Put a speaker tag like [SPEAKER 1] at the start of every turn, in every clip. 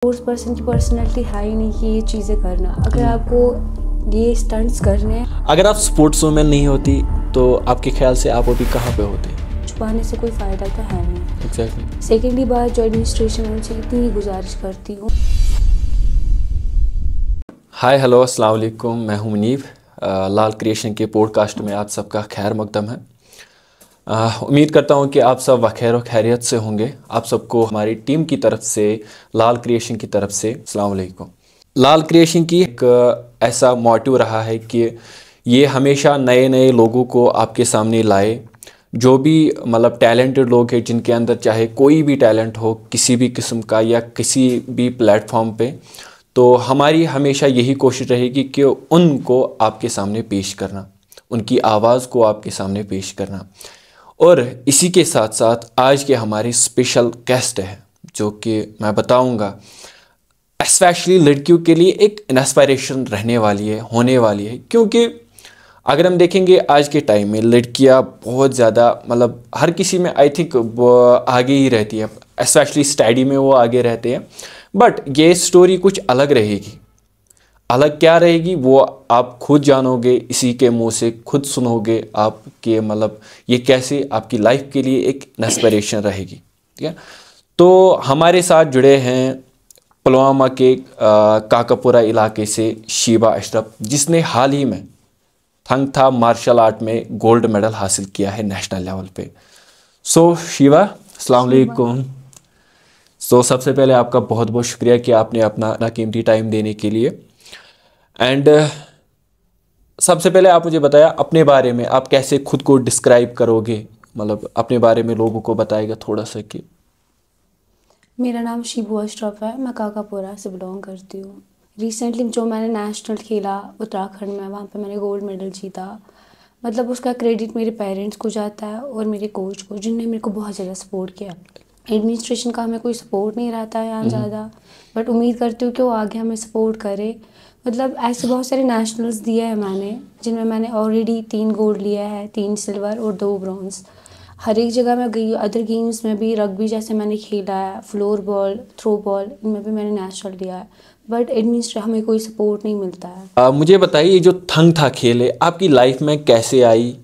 [SPEAKER 1] Sports person की personality है ही नहीं कि ये चीज़ें करना। अगर आपको ये स्टंट्स करने हैं,
[SPEAKER 2] अगर आप स्पोर्ट्स वूमेन नहीं होती तो आपके ख्याल से आप अभी कहाँ पे होते?
[SPEAKER 1] छुपाने से कोई फ़ायदा तो है नहीं।
[SPEAKER 2] एग्जैक्टली।
[SPEAKER 1] सेकेंडली बात, जो एडमिनिस्ट्रेशन है उनसे इतनी ही गुजारिश करती हूँ।
[SPEAKER 2] हाय हेलो अस्सलाम वालेकुम, मैं हूं मुनीब। लाल क्रिएशन के पॉडकास्ट में आप सबका खैर मकदम है। उम्मीद करता हूं कि आप सब बखैर और खैरियत से होंगे। आप सबको हमारी टीम की तरफ से, लाल क्रिएशन की तरफ से अस्सलाम वालेकुम। लाल क्रिएशन की एक ऐसा मोटिव रहा है कि ये हमेशा नए नए लोगों को आपके सामने लाए। जो भी मतलब टैलेंटेड लोग हैं, जिनके अंदर चाहे कोई भी टैलेंट हो किसी भी किस्म का या किसी भी प्लेटफॉर्म पे, तो हमारी हमेशा यही कोशिश रहेगी कि उनको आपके सामने पेश करना, उनकी आवाज़ को आपके सामने पेश करना। और इसी के साथ साथ आज के हमारे स्पेशल गेस्ट है, जो कि मैं बताऊंगा स्पेशली लड़कियों के लिए एक इंस्पिरेशन रहने वाली है, होने वाली है। क्योंकि अगर हम देखेंगे आज के टाइम में लड़कियां बहुत ज़्यादा मतलब हर किसी में आई थिंक आगे ही रहती है, स्पेशली स्टडी में वो आगे रहते हैं। बट ये स्टोरी कुछ अलग रहेगी। अलग क्या रहेगी वो आप खुद जानोगे, इसी के मुंह से खुद सुनोगे आप कि मतलब ये कैसे आपकी लाइफ के लिए एक इंस्पिरेशन रहेगी। ठीक है, तो हमारे साथ जुड़े हैं पुलवामा के काकापुरा इलाके से शीबा अशरफ, जिसने हाल ही में थंग था मार्शल आर्ट में गोल्ड मेडल हासिल किया है नेशनल लेवल पे। सो शीबा, अस्सलाम वालेकुम। सो सबसे पहले आपका बहुत बहुत शुक्रिया कि आपने अपना कीमती टाइम देने के लिए। एंड सबसे पहले आप मुझे बताया अपने बारे में, आप कैसे खुद को डिस्क्राइब करोगे, मतलब अपने बारे में लोगों को बताएगा थोड़ा सा कि।
[SPEAKER 1] मेरा नाम शीबा अशरफ है, मैं काकापुरा से बिलोंग करती हूँ। रिसेंटली जो मैंने नेशनल खेला उत्तराखंड में, वहाँ पे मैंने गोल्ड मेडल जीता। मतलब उसका क्रेडिट मेरे पेरेंट्स को जाता है और मेरे कोच को, जिनने मेरे को बहुत ज़्यादा सपोर्ट किया। एडमिनिस्ट्रेशन का हमें कोई सपोर्ट नहीं रहता है यहाँ ज़्यादा, बट उम्मीद करती हूँ कि वो आगे हमें सपोर्ट करे। मतलब ऐसे बहुत सारे नेशनल्स दिए हैं मैंने, जिनमें मैंने ऑलरेडी 3 गोल्ड लिया है, 3 सिल्वर और 2 ब्रॉन्ज। हर एक जगह मैं गई, अदर गेम्स में भी, रग्बी जैसे मैंने खेला है, फ्लोर बॉल, थ्रो बॉल, इनमें भी मैंने नेशनल लिया है। बट एडमिनिस्ट्रेशन हमें कोई सपोर्ट नहीं मिलता है।
[SPEAKER 2] मुझे बताइए, ये जो थंग था खेल है आपकी लाइफ में कैसे आई,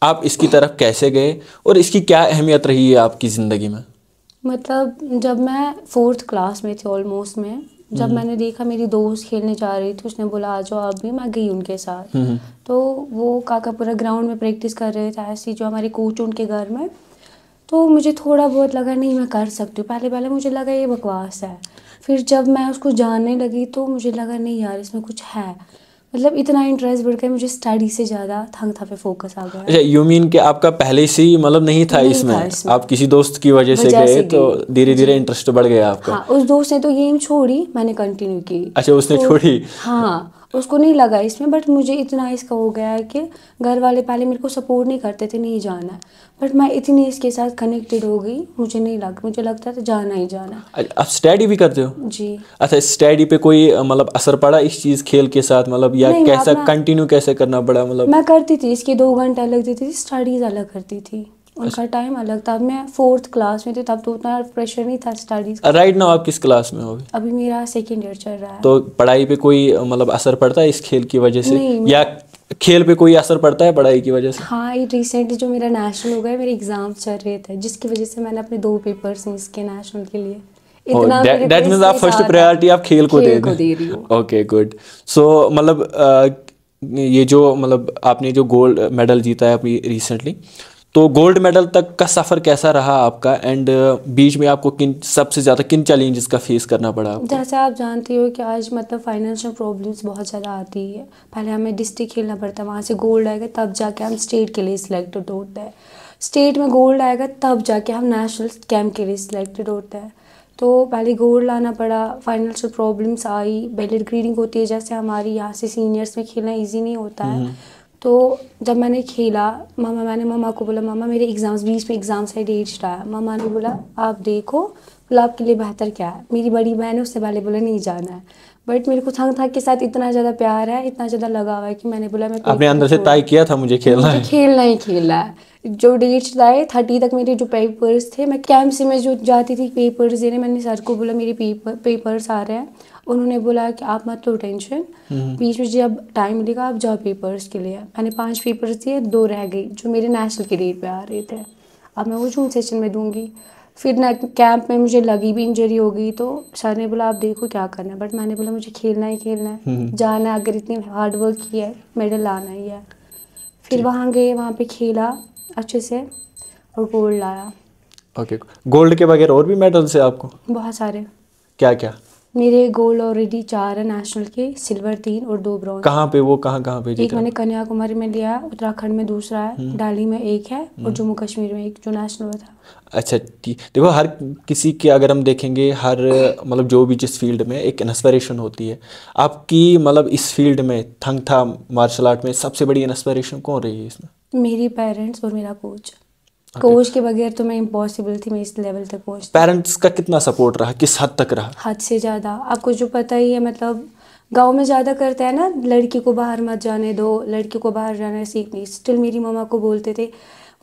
[SPEAKER 2] आप इसकी तरफ कैसे गए और इसकी क्या अहमियत रही है आपकी ज़िंदगी में?
[SPEAKER 1] मतलब जब मैं 4th क्लास में थी ऑलमोस्ट में, जब मैंने देखा मेरी दोस्त खेलने जा रही थी, उसने बोला आ जाओ आप भी, मैं गई उनके साथ। तो वो काकापुरा ग्राउंड में प्रैक्टिस कर रहे थे ऐसी, जो हमारे कोच उनके घर में। तो मुझे थोड़ा बहुत लगा नहीं मैं कर सकती हूँ, पहले पहले मुझे लगा ये बकवास है। फिर जब मैं उसको जानने लगी तो मुझे लगा नहीं यार, इसमें कुछ है। मतलब इतना इंटरेस्ट बढ़ गया, मुझे स्टडी से ज़्यादा थंग था पे फोकस आ गया।
[SPEAKER 2] अच्छा, यू मीन कि आपका पहले से ही मतलब नहीं था
[SPEAKER 1] नहीं
[SPEAKER 2] इसमें,
[SPEAKER 1] था इसमें।
[SPEAKER 2] आप किसी दोस्त की वजह से गए तो धीरे धीरे इंटरेस्ट बढ़ गया आपका?
[SPEAKER 1] हाँ, उस दोस्त ने तो गेम छोड़ी, मैंने कंटिन्यू की।
[SPEAKER 2] अच्छा, उसने छोड़ी।
[SPEAKER 1] हाँ, उसको नहीं लगा इसमें, बट मुझे इतना इसका हो गया है कि घर वाले पहले मेरे को सपोर्ट नहीं करते थे, नहीं जाना है। बट मैं इतनी इसके साथ कनेक्टेड हो गई, मुझे लगता था जाना ही जाना।
[SPEAKER 2] आप स्टडी भी करते हो?
[SPEAKER 1] जी।
[SPEAKER 2] अच्छा, स्टडी पे कोई मतलब असर पड़ा इस चीज़ खेल के साथ, मतलब या
[SPEAKER 1] नहीं,
[SPEAKER 2] कैसा कंटिन्यू कैसे करना पड़ा मतलब?
[SPEAKER 1] मैं करती थी, इसके 2 घंटे अलग देती थी, स्टडीज़ अलग करती थी, उनका टाइम अलग था। अब मैं 4th क्लास में थी, तब तो उतना प्रेशर नहीं था स्टडीज़ का।
[SPEAKER 2] राइट नाउ आप किस क्लास में हो?
[SPEAKER 1] अभी मेरा 2nd ईयर चल रहा है।
[SPEAKER 2] तो पढ़ाई पे कोई मतलब असर पड़ता है इस खेल की वजह से?
[SPEAKER 1] नहीं,
[SPEAKER 2] या खेल पे कोई असर पड़ता है पढ़ाई की वजह से?
[SPEAKER 1] हाँ, ये रिसेंटली जो मेरा नेशनल हो गया, मेरे एग्जाम्स चल रहे थे, जिसकी वजह से मैंने अपने 2 पेपर्स मिस किए नेशनल के लिए। इतना
[SPEAKER 2] दैट मींस आप फर्स्ट प्रायोरिटी आप खेल को दे
[SPEAKER 1] रही हो।
[SPEAKER 2] Okay, good. सो मतलब ये जो मतलब आपने जो गोल्ड मेडल जीता है अभी रिसेंटली, तो गोल्ड मेडल तक का सफ़र कैसा रहा आपका? एंड बीच में आपको सबसे ज़्यादा किन चैलेंजेस का फेस करना पड़ा आपको?
[SPEAKER 1] जैसे आप जानते हो कि आज मतलब फाइनेंशियल प्रॉब्लम्स बहुत ज़्यादा आती है। पहले हमें डिस्ट्रिक्ट खेलना पड़ता है, वहाँ से गोल्ड आएगा तब जाके हम स्टेट के लिए सिलेक्टेड होते हैं। स्टेट में गोल्ड आएगा तब जाके हम नेशनल कैंप के लिए सिलेक्टेड होते हैं। तो पहले गोल्ड लाना पड़ा, फाइनेंशियल प्रॉब्लम्स आई, बैलेट ग्रीडिंग होती है, जैसे हमारी यहाँ से सीनियर्स में खेलना ईजी नहीं होता है। तो जब मैंने खेला, मैंने मम्मा को बोला, मम्मा मेरे एग्ज़ाम्स, बीच में एग्ज़ाम्स का डेट आया। मम्मा ने बोला आप देखो, बोला आपके लिए बेहतर क्या है। मेरी बड़ी बहन है, उससे पहले बोला नहीं जाना है, बट मेरे को थंग था के साथ इतना ज़्यादा प्यार है, इतना ज़्यादा लगाव है कि मैंने बोला मैं
[SPEAKER 2] आपने अंदर से
[SPEAKER 1] छोड़,
[SPEAKER 2] तय किया था मुझे खेलना
[SPEAKER 1] मुझे
[SPEAKER 2] है।
[SPEAKER 1] खेलना ही खेलना है। जो डेट्स आए 30 तक मेरे जो पेपर्स थे, मैं कैंप से मैं जो जाती थी पेपर्स देने, मैंने सर को बोला मेरे पेपर्स आ रहे हैं। उन्होंने बोला कि आप मत लो टेंशन, बीच में जब टाइम मिलेगा आप जाओ पेपर्स के लिए। मैंने 5 पेपर्स दिए, 2 रह गई जो मेरे नेशनल के डेट पे आ रहे थे। अब मैं वो जून सेशन में दूंगी। फिर ना कैंप में मुझे लगी भी इंजरी हो गई, तो सर ने बोला आप देखो क्या करना है, बट मैंने बोला मुझे खेलना ही खेलना है, जाना है, अगर इतनी हार्ड वर्क की है मेडल लाना ही है। फिर वहाँ गए, वहाँ पे खेला अच्छे से और गोल्ड लाया।
[SPEAKER 2] ओके, गोल्ड के बगैर और भी मेडल्स है आपको?
[SPEAKER 1] बहुत सारे।
[SPEAKER 2] क्या क्या?
[SPEAKER 1] मेरे गोल्ड ऑलरेडी 4 है नेशनल के, सिल्वर 3 और 2 ब्रॉन्ज।
[SPEAKER 2] कहाँ पे वो, कहाँ पे
[SPEAKER 1] एक
[SPEAKER 2] जीते?
[SPEAKER 1] मैंने कन्याकुमारी में लिया, उत्तराखंड में दूसरा है, डाली में एक है और जम्मू कश्मीर में एक जो नेशनल था।
[SPEAKER 2] अच्छा ठीक, देखो हर किसी के अगर हम देखेंगे, हर मतलब जो भी जिस फील्ड में एक इंस्पिरेशन होती है। आपकी मतलब इस फील्ड में थंग था मार्शल आर्ट में सबसे बड़ी इंस्पिरेशन कौन रही है इसमें?
[SPEAKER 1] मेरी पेरेंट्स और मेरा कोच। कोच के बगैर तो मैं इम्पॉसिबल थी मैं इस लेवल तक पहुंचती।
[SPEAKER 2] पेरेंट्स का कितना सपोर्ट रहा, किस हद तक रहा?
[SPEAKER 1] हद से ज़्यादा। आपको जो पता ही है, मतलब गांव में ज़्यादा करते हैं ना, लड़की को बाहर मत जाने दो, लड़की को बाहर जाना सीखनी। स्टिल मेरी मम्मा को बोलते थे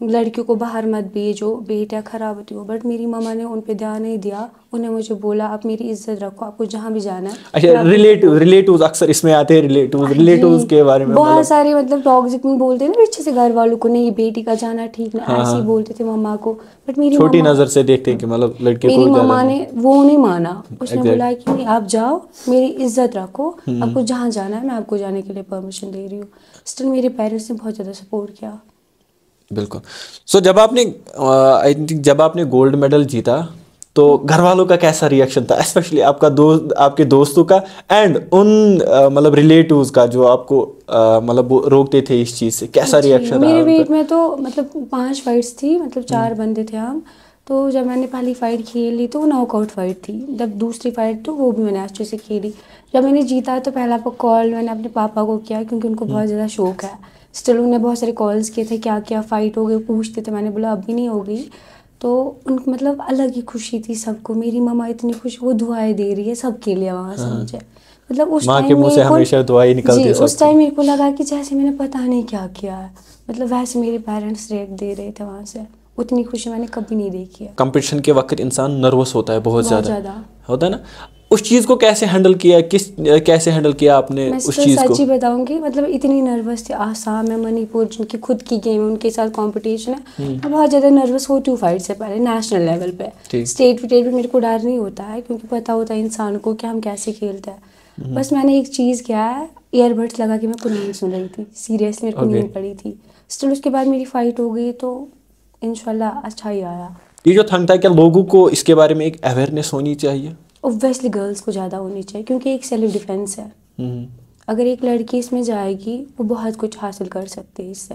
[SPEAKER 1] लड़कियों को बाहर मत भेजो, बेटियाँ खराब होती हो, बट मेरी मम्मा ने उन पे ध्यान नहीं दिया। उन्हें मुझे बोला आप मेरी इज्जत रखो, आपको जहाँ भी जाना है।
[SPEAKER 2] अच्छा, रिलेटिव्स अक्सर इसमें आते हैं, रिलेटिव्स के बारे में
[SPEAKER 1] बहुत
[SPEAKER 2] मतलब।
[SPEAKER 1] सारे मतलब टॉक्सिक में बोलते हैं ना पीछे से घर वालों को, नहीं बेटी का जाना ठीक ना,
[SPEAKER 2] हाँ
[SPEAKER 1] ऐसे ही
[SPEAKER 2] हाँ,
[SPEAKER 1] बोलते थे मम्मा को। बट मेरी
[SPEAKER 2] छोटी
[SPEAKER 1] मम्मा,
[SPEAKER 2] नज़र से देखते हैं कि मतलब लड़के
[SPEAKER 1] मेरी
[SPEAKER 2] को ज़्यादा
[SPEAKER 1] मम्मा
[SPEAKER 2] नहीं।
[SPEAKER 1] ने वो नहीं माना। उसने
[SPEAKER 2] Exact.
[SPEAKER 1] बोला कि नहीं आप जाओ, मेरी इज्जत रखो, आपको जहाँ जाना है मैं आपको जाने के लिए परमिशन दे रही हूँ। स्टिल मेरे पेरेंट्स ने बहुत ज़्यादा सपोर्ट किया।
[SPEAKER 2] बिल्कुल। सो जब आपने आई थिंक जब आपने गोल्ड मेडल जीता तो घर वालों का कैसा रिएक्शन था, स्पेशली आपका दोस्त, आपके दोस्तों का, एंड उन मतलब रिलेटिव्स का जो आपको मतलब वो रोकते थे इस चीज़ से, कैसा
[SPEAKER 1] जी,
[SPEAKER 2] रिएक्शन रहा
[SPEAKER 1] मेरे
[SPEAKER 2] उनका?
[SPEAKER 1] वेट में तो मतलब 5 फाइट्स थी, मतलब 4 बंदे थे हम। तो जब मैंने पहली फाइट खेल ली तो वो नॉकआउट फाइट थी। जब दूसरी फाइट तो वो भी मैंने अच्छे से खेली। जब मैंने जीता तो पहला कॉल मैंने अपने पापा को किया, क्योंकि उनको बहुत ज़्यादा शौक है। स्टिल उन्होंने बहुत सारे कॉल्स किए थे, क्या क्या फ़ाइट हो गई पूछते थे। मैंने बोला अभी नहीं हो गई। तो उनको मतलब अलग ही खुशी थी सबको। मेरी मम्मा इतनी खुश, वो दुआएं दे रही है सबके लिए वहाँ से मुझे। मतलब उस
[SPEAKER 2] माँ के
[SPEAKER 1] टाइम
[SPEAKER 2] मुंह से
[SPEAKER 1] मेरे को,
[SPEAKER 2] हमेशा दुआएं निकलती
[SPEAKER 1] जी
[SPEAKER 2] है
[SPEAKER 1] उस
[SPEAKER 2] सबकी।
[SPEAKER 1] टाइम मेरे को लगा कि जैसे मैंने पता नहीं क्या किया है। मतलब वैसे मेरे पेरेंट्स रिएक्ट दे रहे थे वहाँ से। उतनी खुशी मैंने कभी नहीं देखी है।
[SPEAKER 2] कंपटीशन के वक्त इंसान नर्वस होता है, बहुत
[SPEAKER 1] बहुत
[SPEAKER 2] ज़्यादा
[SPEAKER 1] ज़्यादा।
[SPEAKER 2] होता है ना। उस चीज़ को कैसे हैंडल किया, कैसे हैंडल किया आपने
[SPEAKER 1] मैं
[SPEAKER 2] उस
[SPEAKER 1] तो
[SPEAKER 2] चीज़ को?
[SPEAKER 1] सच ही बताऊंगी, मतलब इतनी नर्वस थी। आसाम है, मणिपुर जिनकी खुद की गेम है, उनके साथ कंपटीशन है। मैं बहुत ज़्यादा नर्वस होती हूँ फाइट से पहले, नेशनल लेवल पे।
[SPEAKER 2] ठीक।
[SPEAKER 1] स्टेट विटेट भी मेरे को डर नहीं होता है, क्योंकि पता होता है इंसान को कि हम कैसे खेलते हैं। बस मैंने एक चीज़ किया है, ईयरबड्स लगा के मैं कुरान सुन रही थी। सीरियसली मेरे को
[SPEAKER 2] ओके।
[SPEAKER 1] नींद पड़ी थी। स्टिल उसके बाद मेरी फ़ाइट हो गई, तो इंशाल्लाह अच्छा ही आया।
[SPEAKER 2] ये जो थंग था, क्या लोगों को इसके बारे में एक अवेयरनेस होनी चाहिए?
[SPEAKER 1] ऑब्वियसली गर्ल्स को ज़्यादा होनी चाहिए, क्योंकि एक सेल्फ डिफेंस है। अगर एक लड़की इसमें जाएगी वो बहुत कुछ हासिल कर सकती है इससे।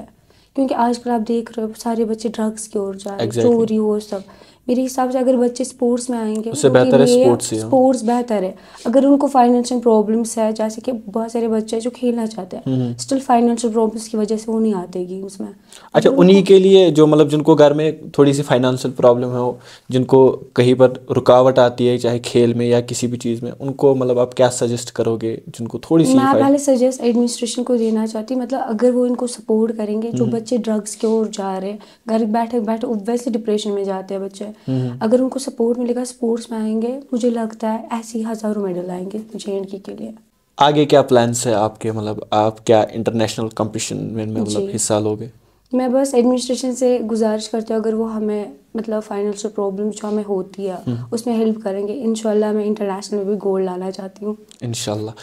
[SPEAKER 1] क्योंकि आजकल आप देख रहे हो सारे बच्चे ड्रग्स की ओर जा रहे हैं,
[SPEAKER 2] एग्जैक्टली।
[SPEAKER 1] चोरी हो सब। मेरे हिसाब से अगर बच्चे स्पोर्ट्स में आएंगे
[SPEAKER 2] उससे
[SPEAKER 1] उनके
[SPEAKER 2] बेहतर है
[SPEAKER 1] लिए
[SPEAKER 2] स्पोर्ट्स से।
[SPEAKER 1] स्पोर्ट्स बेहतर है। अगर उनको फाइनेंशियल प्रॉब्लम्स है, जैसे कि बहुत सारे बच्चे हैं जो खेलना चाहते हैं, स्टिल फाइनेंशियल प्रॉब्लम्स की वजह से वो नहीं आते गेम्स में।
[SPEAKER 2] अच्छा, उन्हीं के लिए जो मतलब जिनको घर में थोड़ी सी फाइनेंशियल प्रॉब्लम हो, जिनको कहीं पर रुकावट आती है चाहे खेल में या किसी भी चीज़ में, उनको मतलब आप क्या सजेस्ट करोगे जिनको थोड़ी सी
[SPEAKER 1] मैं पहले सजेस्ट एडमिनिस्ट्रेशन को देना चाहती, मतलब अगर वो इनको सपोर्ट करेंगे, जो बच्चे ड्रग्स की ओर जा रहे हैं, घर बैठे बैठे ऑब्वियसली डिप्रेशन में जाते हैं बच्चे, अगर उनको सपोर्ट मिलेगा, स्पोर्ट्स में आएंगे, मुझे लगता है ऐसे ही हज़ारों मेडल आएंगे JNK के लिए।
[SPEAKER 2] आगे क्या प्लान्स है आपके, मतलब आप क्या इंटरनेशनल कंपटीशन में मतलब
[SPEAKER 1] जी,
[SPEAKER 2] हिस्सा लोगे?
[SPEAKER 1] मैं बस एडमिनिस्ट्रेशन से गुजारिश करती हूँ, अगर वो हमें मतलब फाइनेंशियल प्रॉब्लम जो हमें होती है उसमें हेल्प करेंगे, इंशाल्लाह मैं इंटरनेशनल में भी गोल्ड लाना चाहती हूँ।
[SPEAKER 2] इंशाल्लाह।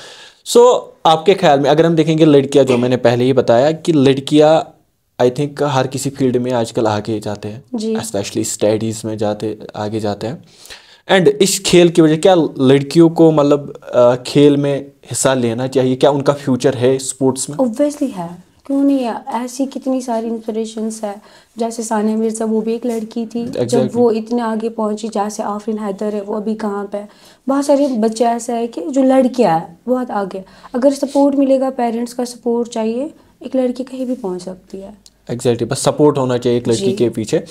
[SPEAKER 2] सो आपके ख्याल में अगर हम देखेंगे लड़कियां, जो मैंने पहले ही बताया कि लड़कियां आई थिंक हर किसी फील्ड में आजकल आगे जाते
[SPEAKER 1] जी,
[SPEAKER 2] हैं, स्पेशली स्टडीज़ में आगे जाते हैं। एंड इस खेल की वजह क्या लड़कियों को मतलब खेल में हिस्सा लेना चाहिए? क्या उनका फ्यूचर है स्पोर्ट्स में?
[SPEAKER 1] ऑब्वियसली है, क्यों नहीं है। ऐसी कितनी सारी इंस्पिरेशंस है, जैसे सानिया मिर्ज़ा, वो भी एक लड़की थी। जब
[SPEAKER 2] एग्जैक्टली।
[SPEAKER 1] वो इतने आगे पहुंची, जैसे आफरीन हैदर है, वो अभी कहाँ पे है। बहुत सारे बच्चे ऐसे हैं कि जो लड़कियां है बहुत आगे। अगर सपोर्ट मिलेगा, पेरेंट्स का सपोर्ट चाहिए, एक लड़की कहीं भी पहुंच सकती है।
[SPEAKER 2] एग्जैक्टली, बस सपोर्ट होना चाहिए एक लड़की
[SPEAKER 1] जी।
[SPEAKER 2] के पीछे।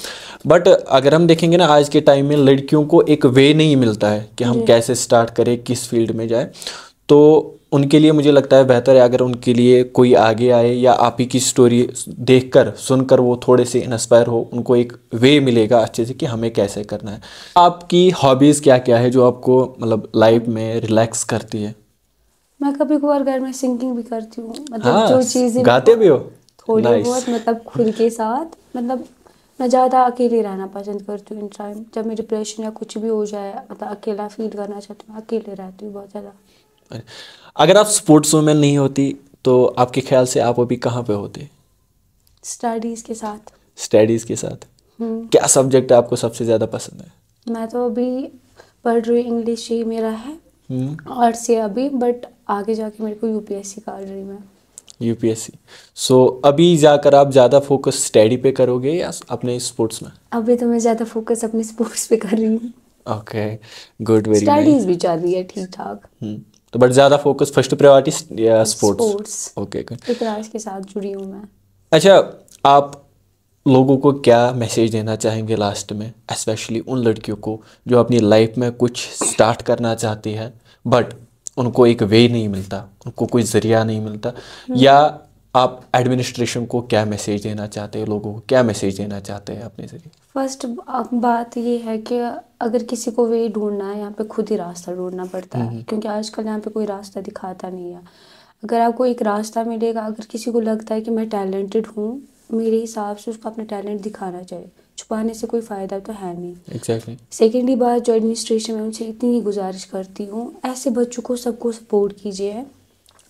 [SPEAKER 2] बट अगर हम देखेंगे ना, आज के टाइम में लड़कियों को एक वे नहीं मिलता है कि हम
[SPEAKER 1] जी।
[SPEAKER 2] कैसे स्टार्ट करें, किस फील्ड में जाए। तो उनके लिए मुझे लगता है बेहतर है अगर उनके लिए कोई आगे आए, या आप ही की स्टोरी देखकर सुनकर वो थोड़े से इंस्पायर हो, उनको एक वे मिलेगा अच्छे से कि हमें कैसे करना है। आपकी हॉबीज़ क्या क्या है जो आपको मतलब लाइफ में रिलैक्स करती है?
[SPEAKER 1] मैं कभी कभार घर में सिंगिंग भी करती हूँ, मतलब
[SPEAKER 2] हाँ,
[SPEAKER 1] जो चीज़ें
[SPEAKER 2] गाते भी हो?
[SPEAKER 1] थोड़ी
[SPEAKER 2] नाइस।
[SPEAKER 1] बहुत, मतलब खुद के साथ, मतलब मैं ज़्यादा अकेले रहना पसंद करती हूँ इन टाइम, जब मैं डिप्रेशन या कुछ भी हो जाए, मतलब अकेला फील करना चाहती हूँ, अकेले रहती हूँ बहुत ज़्यादा।
[SPEAKER 2] अगर आप स्पोर्ट्स वुमेन नहीं होती तो आपके ख्याल से आप अभी कहाँ पे होते?
[SPEAKER 1] स्टडीज़ के साथ।
[SPEAKER 2] स्टडीज़ के साथ?
[SPEAKER 1] हम्म।
[SPEAKER 2] क्या सब्जेक्ट आपको सबसे ज़्यादा पसंद है?
[SPEAKER 1] मैं तो अभी पढ़ रही हूँ, इंग्लिश ही मेरा है,
[SPEAKER 2] हम्म।
[SPEAKER 1] आर्ट्स से अभी, बट आगे जाके मेरे को यूपीएससी का ड्रीम है।
[SPEAKER 2] यूपीएससी। सो अभी जाकर आप ज़्यादा फोकस स्टडी पे करोगे या अपने स्पोर्ट्स में?
[SPEAKER 1] अभी तो मैं ज़्यादा फोकस अपने स्पोर्ट्स पे कर रही हूँ।
[SPEAKER 2] Okay, good, very nice.
[SPEAKER 1] Studies भी चल रही है ठीक ठाक।
[SPEAKER 2] तो बट ज़्यादा focus first priority sports?
[SPEAKER 1] Sports
[SPEAKER 2] okay, good.
[SPEAKER 1] एक राज के साथ जुड़ी हूँ मैं।
[SPEAKER 2] अच्छा, आप लोगों को क्या मैसेज देना चाहेंगे लास्ट में, स्पेशली उन लड़कियों को जो अपनी लाइफ में कुछ स्टार्ट करना चाहती है बट उनको एक वे नहीं मिलता, उनको कोई ज़रिया नहीं मिलता? या आप एडमिनिस्ट्रेशन को क्या मैसेज देना चाहते हैं, लोगों को क्या मैसेज देना चाहते हैं अपने ज़रिए?
[SPEAKER 1] फर्स्ट बात ये है कि अगर किसी को वे ढूंढना है, यहाँ पे खुद ही रास्ता ढूंढना पड़ता है, क्योंकि आजकल यहाँ पे कोई रास्ता दिखाता नहीं है। अगर आपको एक रास्ता मिलेगा, अगर किसी को लगता है कि मैं टैलेंटेड हूँ, मेरे हिसाब से उसको अपना टैलेंट दिखाना चाहिए, छुपाने से कोई फ़ायदा तो है नहीं।
[SPEAKER 2] एग्जैक्टली।
[SPEAKER 1] सेकेंडली बात, जो एडमिनिस्ट्रेशन में उनसे इतनी गुजारिश करती हूँ, ऐसे बच्चों को सबको सपोर्ट कीजिए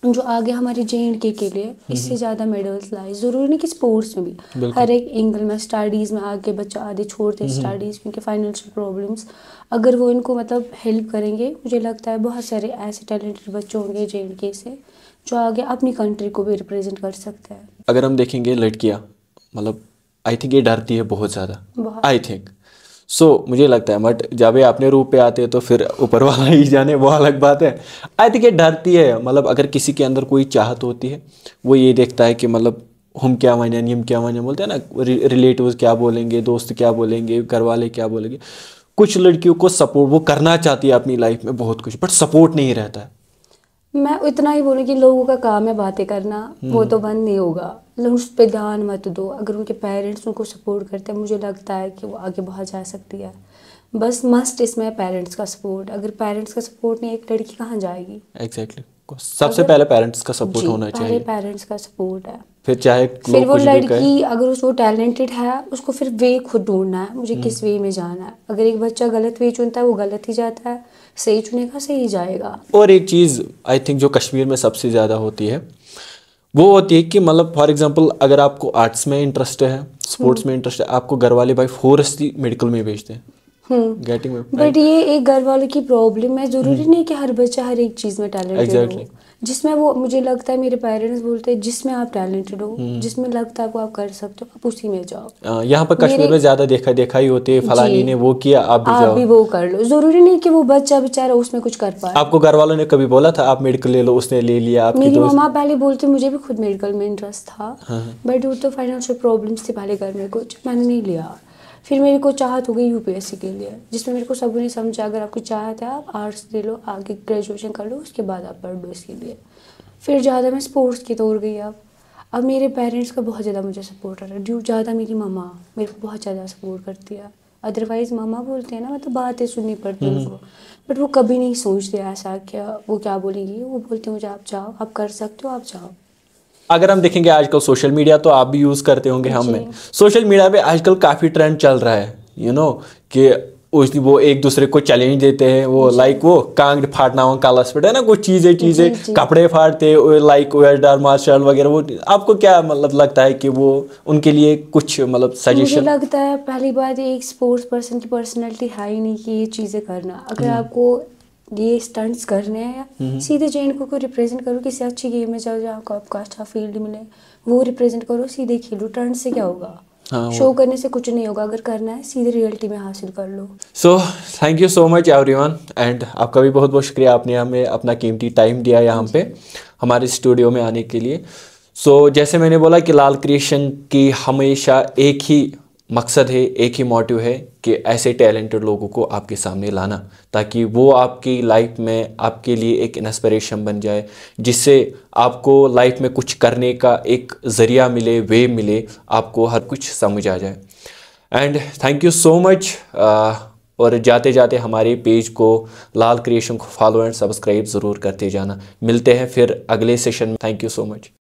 [SPEAKER 1] जो आगे हमारे JNK के लिए इससे ज़्यादा मेडल्स लाए। ज़रूरी नहीं कि स्पोर्ट्स में भी,
[SPEAKER 2] बिल्कुल।
[SPEAKER 1] हर एक एंगल में। स्टडीज़ में आगे बच्चा आधे छोड़ते हैं स्टडीज़, क्योंकि फाइनेंशियल प्रॉब्लम्स। अगर वो इनको मतलब हेल्प करेंगे, मुझे लगता है बहुत सारे ऐसे टैलेंटेड बच्चे होंगे JNK से जो आगे अपनी कंट्री को भी रिप्रेजेंट कर सकते हैं।
[SPEAKER 2] अगर हम देखेंगे लड़कियां, मतलब आई थिंक ये डरती है बहुत ज़्यादा,
[SPEAKER 1] बहुत।
[SPEAKER 2] आई थिंक सो मुझे लगता है, बट जब ये अपने रूप पे आते हैं तो फिर ऊपर वाला ही जाने, वो अलग बात है। आई थिंक ये डरती है, मतलब अगर किसी के अंदर कोई चाहत होती है, वो ये देखता है कि मतलब हम क्या माने, हम क्या माने, बोलते हैं ना, रिलेटिव्स क्या बोलेंगे, दोस्त क्या बोलेंगे, घर वाले क्या बोलेंगे। कुछ लड़कियों को सपोर्ट वो करना चाहती है अपनी लाइफ में बहुत कुछ, बट सपोर्ट नहीं रहता है।
[SPEAKER 1] मैं इतना ही बोलूँ कि लोगों का काम है बातें करना, वो तो बंद नहीं होगा, लेकिन उस पर ध्यान मत दो। अगर उनके पेरेंट्स उनको सपोर्ट करते हैं, मुझे लगता है कि वो आगे बहुत जा सकती है। बस मस्ट इसमें पेरेंट्स का सपोर्ट। अगर पेरेंट्स का सपोर्ट नहीं, एक लड़की कहाँ जाएगी?
[SPEAKER 2] एग्जैक्टली, सबसे पहले पेरेंट्स का सपोर्ट
[SPEAKER 1] जी,
[SPEAKER 2] होना
[SPEAKER 1] पहले
[SPEAKER 2] चाहिए,
[SPEAKER 1] पेरेंट्स का सपोर्ट है।
[SPEAKER 2] फिर चाहे
[SPEAKER 1] फिर
[SPEAKER 2] लोग
[SPEAKER 1] वो
[SPEAKER 2] कुछ भी कहे।
[SPEAKER 1] लड़की अगर वो टैलेंटेड है, उसको फिर वे खुद ढूंढना है, मुझे किस वे में जाना है। अगर एक बच्चा गलत वे चुनता है, वो गलत ही जाता है, सही चुनेगा सही जाएगा।
[SPEAKER 2] और एक चीज़ आई थिंक जो कश्मीर में सबसे ज़्यादा होती है, वो होती है कि मतलब फॉर एग्जांपल अगर आपको आर्ट्स में इंटरेस्ट है, स्पोर्ट्स में इंटरेस्ट है, आपको घर वाले भाई फोर्स मेडिकल में भेजते हैं। गेटिंग में
[SPEAKER 1] बट ये एक घर वालों की प्रॉब्लम है। जरूरी नहीं कि हर बच्चा हर एक चीज में टैलेंटेड
[SPEAKER 2] एग्जैक्टली।
[SPEAKER 1] हो। जिसमें वो, मुझे लगता है मेरे पेरेंट्स बोलते हैं, जिसमें आप टैलेंटेड हो, जिसमें लगता है आपको आप कर सकते हो, आप उसी में जाओ।
[SPEAKER 2] यहाँ पर कश्मीर में ज़्यादा देखा ही होती है, फलानी ने वो किया आप भी
[SPEAKER 1] आप
[SPEAKER 2] जाओ।
[SPEAKER 1] भी वो कर लो। जरूरी नहीं कि वो बच्चा बेचारा उसमें कुछ कर पाए।
[SPEAKER 2] आपको घर वालों ने कभी बोला था आप मेडिकल ले लो, उसने ले लिया आपकी
[SPEAKER 1] मेरी
[SPEAKER 2] दोस्त?
[SPEAKER 1] मम्मा पहले बोलती, मुझे भी खुद मेडिकल में इंटरेस्ट था, बट वो तो फाइनेंशियल प्रॉब्लम्स थी पहले घर में, कुछ मैंने नहीं लिया। फिर मेरे को चाहत हो गई यूपीएससी के लिए, जिसमें मेरे को सबों ने समझा अगर आपको चाहत है आप आर्ट्स ले लो, आगे ग्रेजुएशन कर लो, उसके बाद आप पढ़ लो इसके लिए। फिर ज़्यादा मैं स्पोर्ट्स की तौर गई। अब मेरे पेरेंट्स का बहुत ज़्यादा मुझे सपोर्ट है, ड्यू ज़्यादा मेरी मम्मा मेरे को बहुत ज़्यादा सपोर्ट करती है। अदरवाइज़ मामा बोलते हैं ना, मतलब बातें सुननी पड़ती हैं उनको, बट वो कभी नहीं सोचते ऐसा क्या वो क्या बोलेंगी। वो बोलते हैं मुझे आप जाओ, आप कर सकते हो, आप जाओ।
[SPEAKER 2] अगर हम देखेंगे आजकल सोशल मीडिया तो आप भी यूज़ करते होंगे, हम में
[SPEAKER 1] जी।
[SPEAKER 2] सोशल मीडिया पे आजकल काफ़ी ट्रेंड चल रहा है, कि वो एक दूसरे को चैलेंज देते हैं, वो लाइक वो कांग फाड़ना हो कलस पे है ना, कुछ चीज़ें
[SPEAKER 1] जी।
[SPEAKER 2] कपड़े फाड़ते लाइक वेयर मार्शल वगैरह। वो आपको क्या मतलब लगता है कि वो उनके लिए कुछ मतलब
[SPEAKER 1] मुझे
[SPEAKER 2] सजेशन?
[SPEAKER 1] लगता है पहली बात, एक स्पोर्ट्स पर्सन की पर्सनैलिटी है ही नहीं कि ये चीज़ें करना। अगर आपको ये स्टंट्स करने हैं, सीधे JNK को रिप्रेजेंट करो, किसी अच्छी गेम में जाओ जहाँ आपको अच्छा फील्ड मिले, वो रिप्रेजेंट करो, सीधे खेलो। टर्न से क्या होगा? शो करने से कुछ नहीं होगा। अगर करना है सीधे रियलिटी में हासिल कर लो।
[SPEAKER 2] So thank you so much everyone, and आपका भी बहुत बहुत शुक्रिया, आपने हमें अपना कीमती टाइम दिया यहाँ पे हमारे स्टूडियो में आने के लिए। सो जैसे मैंने बोला कि लाल क्रिएशन की हमेशा एक ही मकसद है, एक ही मोटिव है कि ऐसे टैलेंटेड लोगों को आपके सामने लाना, ताकि वो आपकी लाइफ में आपके लिए एक इंस्पिरेशन बन जाए, जिससे आपको लाइफ में कुछ करने का एक ज़रिया मिले, वे मिले, आपको हर कुछ समझ आ जाए। And thank you so much. और जाते जाते हमारे पेज को लाल क्रिएशन को फॉलो एंड सब्सक्राइब ज़रूर करते जाना। मिलते हैं फिर अगले सेशन में। Thank you so much.